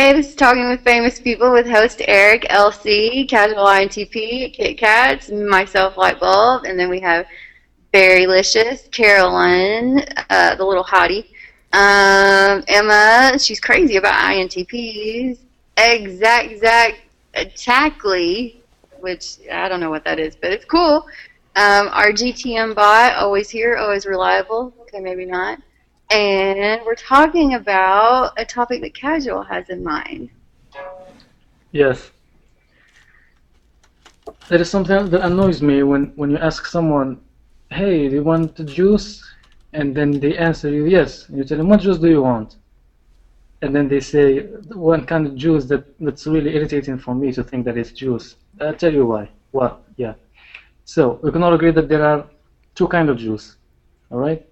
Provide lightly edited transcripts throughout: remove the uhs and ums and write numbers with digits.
Hey, this is Talking with Famous People with host Eric, LC, Casual INTP, Kit Kats, myself, Lightbulb, and then we have Berrylicious, Carolyn, the little hottie, Emma, she's crazy about INTPs, exactly, which I don't know what that is, but it's cool. Our GTM bot, always here, always reliable. Okay, maybe not. And we're talking about a topic that Casual has in mind. Yes, there is something that annoys me when you ask someone, hey, do you want juice? And then they answer you, yes. And you tell them, what juice do you want? And then they say, one kind of juice that's really irritating for me to think that it's juice. I'll tell you why. Well, yeah. So we can all agree that there are two kinds of juice, all right?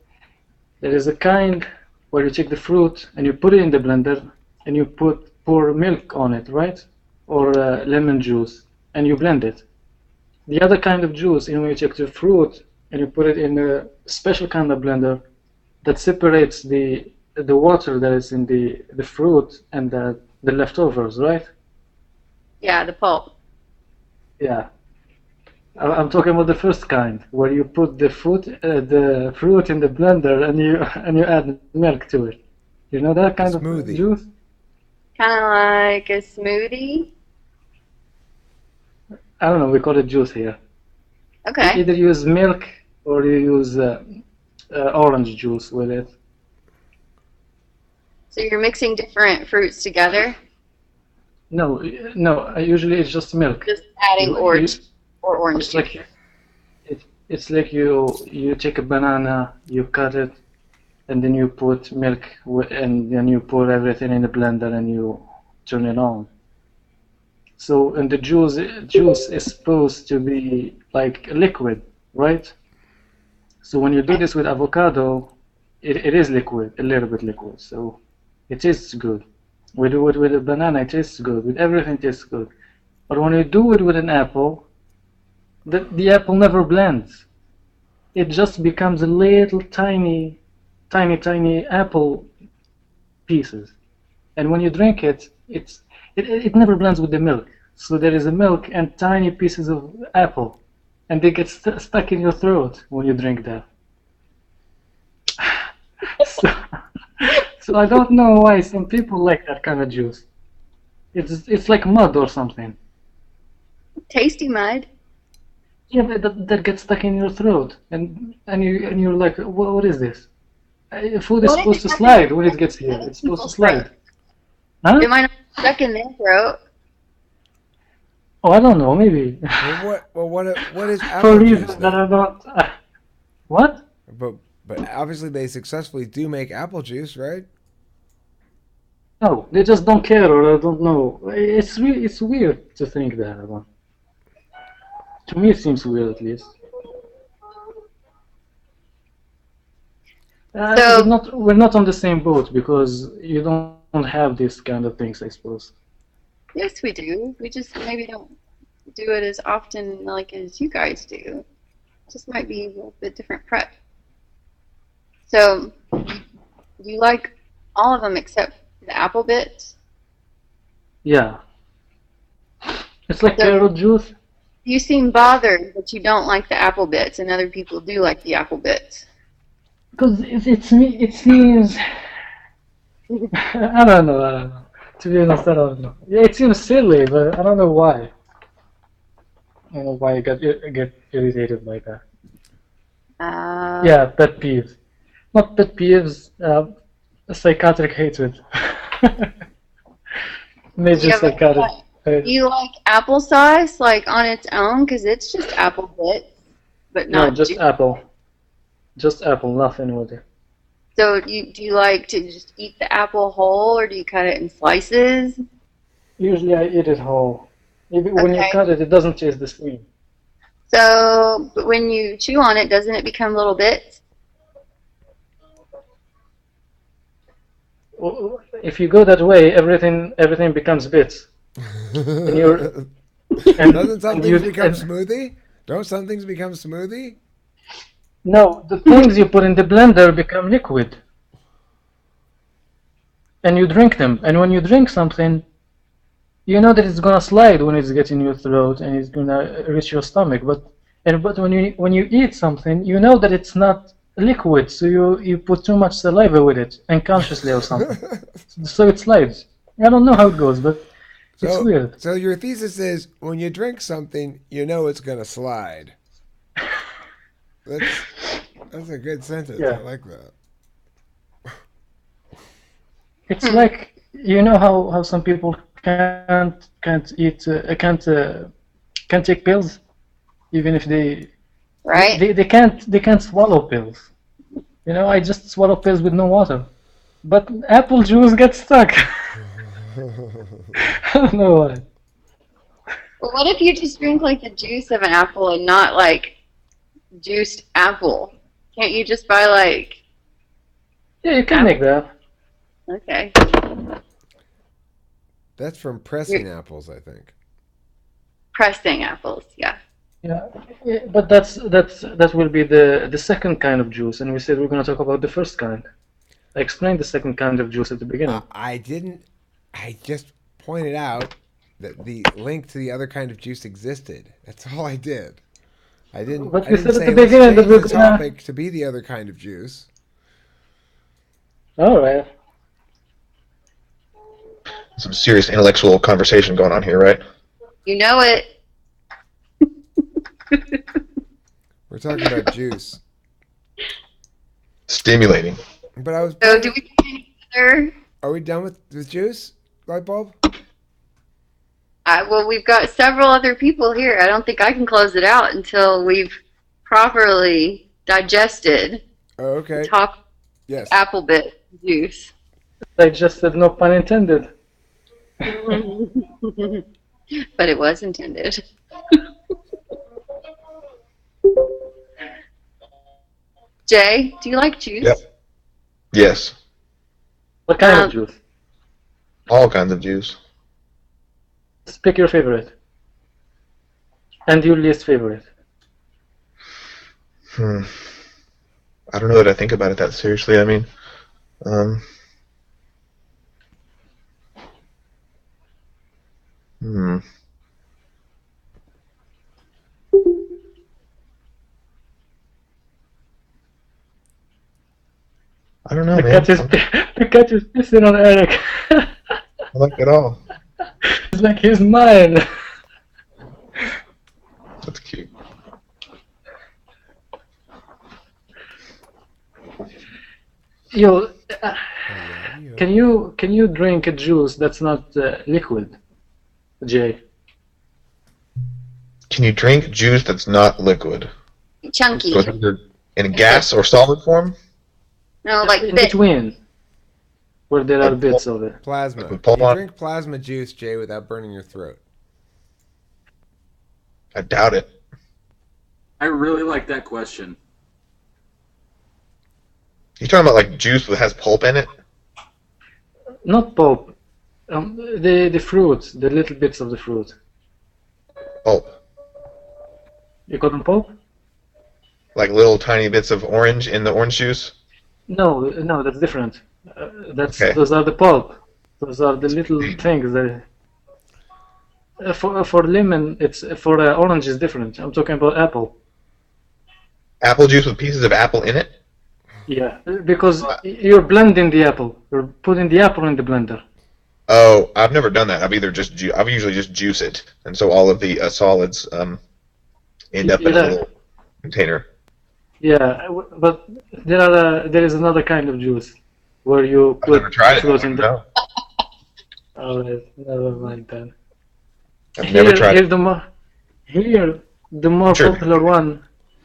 There is a kind where you take the fruit and you put it in the blender and you pour milk on it, right? Or lemon juice, and you blend it. The other kind of juice in which you take the fruit and you put it in a special kind of blender that separates the water that is in the fruit and the leftovers, right? Yeah, the pulp. Yeah. I'm talking about the first kind, where you put the fruit in the blender and you add milk to it. You know that A kind of smoothie. juice? Kind of like a smoothie. I don't know. We call it juice here. You Okay. either use milk or you use orange juice with it. So you're mixing different fruits together, No, no. Usually it's just milk. just adding You orange or orange it's juice. like it's like you take a banana, you cut it, and then you put milk and then you pour everything in the blender and you turn it on. So and the juice is supposed to be like liquid, right? So when you do this with avocado, it is liquid, a little bit liquid. So it tastes good. We do it with a banana, it tastes good. With everything, it tastes good. But when you do it with an apple, the apple never blends. It just becomes a little tiny apple pieces. And when you drink it, it never blends with the milk. So there is a milk and tiny pieces of apple, and they get stuck in your throat when you drink that. So, so I don't know why some people like that kind of juice. It's like mud or something. Tasty mud. Yeah, but that gets stuck in your throat, and you're like, what is this? Food is What if supposed it to doesn't slide when it gets stuck here. in It's supposed to people's throat? slide. Huh? It might not be stuck in their throat. Oh, I don't know. Maybe What is for apple juice reasons that then? I don't. What? But obviously they successfully do make apple juice, right? No, they just don't care, or I don't know. It's weird to think that. To me, it seems weird at least. So We're not on the same boat because you don't have these kind of things, I suppose. yes, we do. We just maybe don't do it as often like as you guys do. Just might be a little bit different prep. So you like all of them except the apple bits. Yeah, it's like So carrot juice. you seem bothered that you don't like the apple bits, and other people do like the apple bits. Because it's me. It seems. I don't know. I don't know. To be honest, I don't know. Yeah, it seems silly, but I don't know why. I don't know why I get irritated by that. Uh, Yeah, pet peeves. Not pet peeves. Psychotic hatred. Major yeah, but psychotic. do you like applesauce like on its own? Because it's just apple bits, but No, not just juice. apple. Just apple. Nothing with it. So do you like to just eat the apple whole, or do you cut it in slices? Usually I eat it whole. Even when you Okay. cut it, it doesn't taste the same. So, but when you chew on it, doesn't it become little bits? If you go that way, everything becomes bits, and you're Doesn't some and things you become and smoothie? Don't some things become smoothie? no, the things you put in the blender become liquid. and you drink them. And when you drink something, you know that it's gonna slide when it's getting your throat and it's gonna reach your stomach. But when you eat something, you know that it's not liquid, so you put too much saliva with it unconsciously or something, so it slides. I don't know how it goes, but it's weird. So your thesis is when you drink something, you know it's gonna slide. That's a good sentence. Yeah. I like that. It's like, you know how some people can't eat can't take pills, even if Right? they can't swallow pills. You know, I just swallow pills with no water, but apple juice gets stuck. I don't know why. Well, what if you just drink like the juice of an apple and not like juiced apple? Can't you just buy like, Yeah, you can make that. okay. That's from pressing apples, I think. Pressing apples, yeah. Yeah, but that will be the second kind of juice, and we said we're going to talk about the first kind. I explained the second kind of juice at the beginning. I didn't. I just pointed out that the link to the other kind of juice existed. That's all I did. I didn't. But I we didn't said at say the let's beginning that change we're the gonna. topic to be the other kind of juice. All right. Some serious intellectual conversation going on here, right? You know it. We're talking about juice. Stimulating. But I was. So do we have any other? Are we done with juice? Light bulb? Well, we've got several other people here. I don't think I can close it out until we've properly digested Oh, okay. top Yes. apple bit juice. I just said no pun intended. But it was intended. Jay, do you like juice? Yep. Yes. What kind of juice? All kinds of juice. Just pick your favorite. And your least favorite. I don't know that I think about it that seriously. I mean, I don't know, man. The cat is pissing on Eric. I like it all. It's like he's mine. That's cute. Yo, can you drink a juice that's not liquid, Jay? Can you drink juice that's not liquid? Chunky. So it's either in a gas or solid form? No, like In thick. between, where there are Like bits of it. Plasma. With pulp You on? drink plasma juice, Jay, without burning your throat. I doubt it. I really like that question. You talking about like juice that has pulp in it? Not pulp. The fruit, the little bits of the fruit. Pulp. You call them pulp? Like little tiny bits of orange in the orange juice? No, that's different. Okay. Those are the pulp. Those are the little things that. For lemon, it's for orange is different. I'm talking about apple. Apple juice with pieces of apple in it? Yeah, because you're blending the apple. You're putting the apple in the blender. Oh, I've never done that. I've usually just juice it, and so all of the solids end up in a little container. Yeah, but there is another kind of juice where you I've put never tried it. fruit in the. No, Oh, never mind then. I've never tried it. Here, the more Sure. popular one.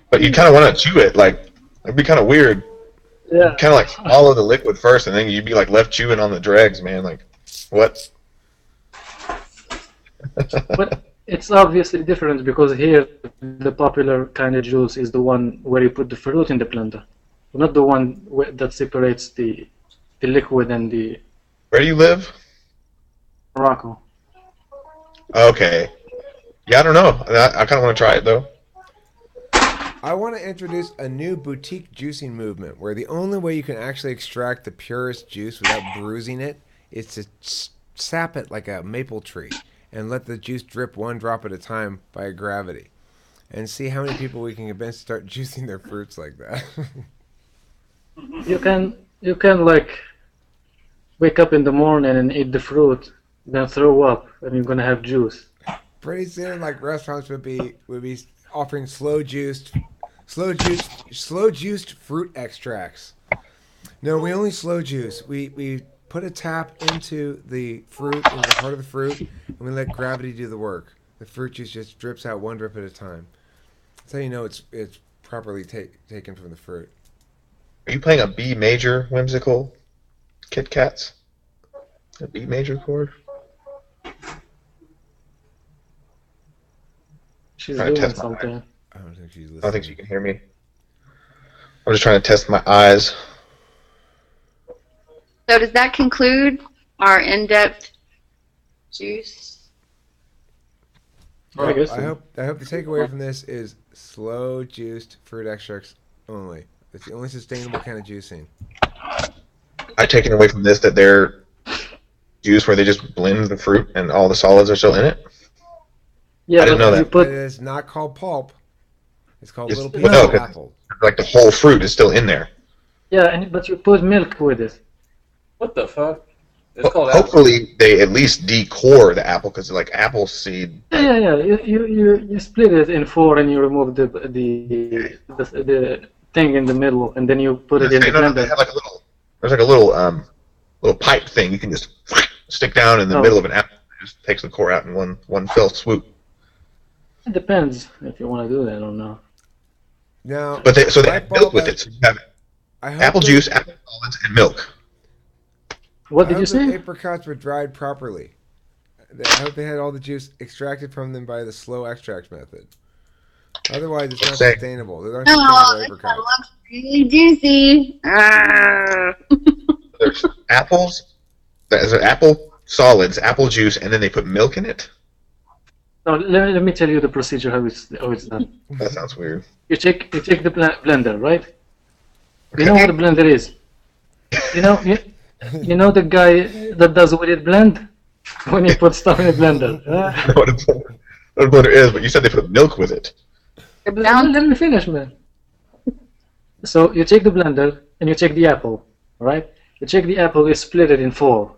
But you kind of want to chew it, like it'd be kind of weird. Yeah. Kind of like swallow the liquid first, and then you'd be like left chewing on the dregs, man. Like, what? But it's obviously different because here the popular kind of juice is the one where you put the fruit in the blender, not the one that separates the liquid and the Where do you live? Morocco. Okay. Yeah, I don't know. I kind of want to try it though. I want to introduce a new boutique juicing movement where the only way you can actually extract the purest juice without bruising it is to sap it like a maple tree and let the juice drip one drop at a time by gravity, and see how many people we can convince to start juicing their fruits like that. You can like wake up in the morning and eat the fruit, then throw up, and you're gonna have juice. Pretty soon, like restaurants would be offering slow juiced fruit extracts. No, we only slow juice. We put a tap into the fruit, into the heart of the fruit, and we let gravity do the work. The fruit juice just drips out one drip at a time. That's how you know it's properly taken from the fruit. Are you playing a B major whimsical Kit Kats? A B major chord? She's Trying to doing test my eyes. something. I don't think she's listening. I don't think she can hear me. I'm just trying to test my eyes. So does that conclude our in-depth juice? I guess I so. hope the takeaway from this is slow juiced fruit extracts only. It's the only sustainable kind of juicing. I've taken away from this that they're juice where they just blend the fruit and all the solids are still in it. Yeah, I didn't but know you that. put It is not called pulp. It's called It's- little well, pieces no, of 'cause- apple. Like the whole fruit is still in there. but you put milk with it. What the fuck? It's called apple. Hopefully they at least decore the apple because like apple seed. Yeah. You split it in four and you remove the thing in the middle and then you put it in the No, they blender. have like a little. There's like a little pipe thing you can just stick down in the Oh. middle of an apple. It just takes the core out in one fell swoop. It depends if you want to do that or not. Now, But so they light have milk bulb, with it. So you have I hope apple the- juice, apple solids, and milk. What I did you hope the say? apricots were dried properly. I hope they had all the juice extracted from them by the slow extract method. Otherwise, it's not Say- sustainable. They're not Oh, sustainable this one apricots. looks really juicy. Ah. There's apples. There's apple solids, apple juice, and then they put milk in it. No, let me tell you the procedure how it's done. That sounds weird. You take the blender, right? You know what a blender is. You know the guy that does weighted blend when you put stuff in a blender. I don't know what a blender is, but you said they put milk with it. Let me finish, man. So you take the blender and you take the apple, right? You take the apple, you split it in four,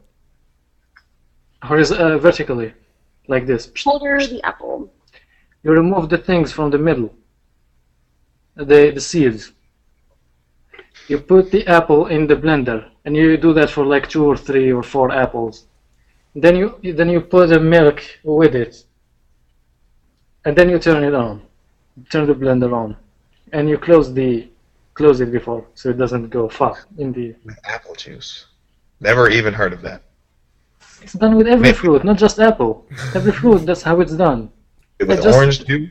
vertically, like this. Shoulder the apple. You remove the things from the middle, the seeds. You put the apple in the blender, and you do that for like 2 or 3 or 4 apples. Then you put the milk with it, and then you turn it on, turn the blender on, and you close it before so it doesn't go far in the. With apple juice. Never even heard of that. It's done with every fruit, not just apple. Every fruit, that's how it's done. With just- orange too?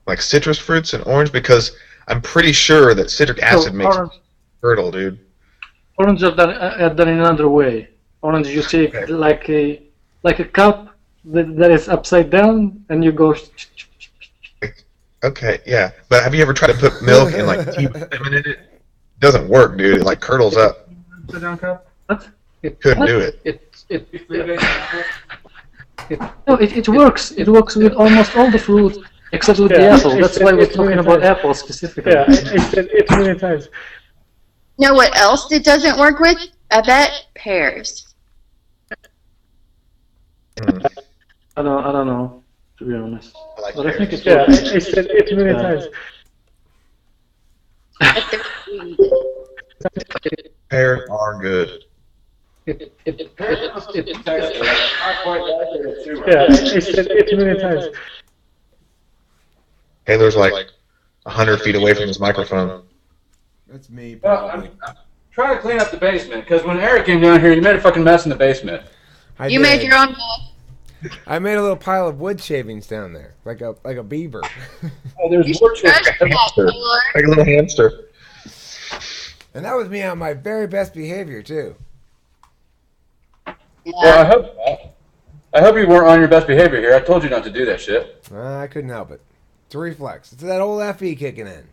Like citrus fruits and orange? Because I'm pretty sure that citric acid So makes orange, it fertile, dude. orange are done in another way. Orange, you take Okay. like a cup that is upside down, and you go. Okay, yeah. But have you ever tried to put milk and like tea with lemon in it? It doesn't work, dude. It like curdles up. Upside down cup. What? Couldn't do it. It works. It works with almost all the fruit except with the apple. That's why we're talking about apple specifically. Yeah, it's many times. You know what else it doesn't work with? I bet pears. Mm, I don't know, to be honest. I like But I think pears. it Yeah, works. it's many Yeah. times. But they're sweet. Pears are good. It, Yeah, it's many times. Taylor's like 100 feet away from his microphone. That's me. Well, Probably. I'm trying to clean up the basement because when Eric came down here, you made a fucking mess in the basement. I You did. made your own. I made a little pile of wood shavings down there, like a beaver. Oh, there's You more should to trash it. that, Taylor. Like a little hamster. And that was me on my very best behavior too. Well, Yeah. I hope you weren't on your best behavior here. I told you not to do that shit. I couldn't help it. It's a reflex. It's that old FE kicking in.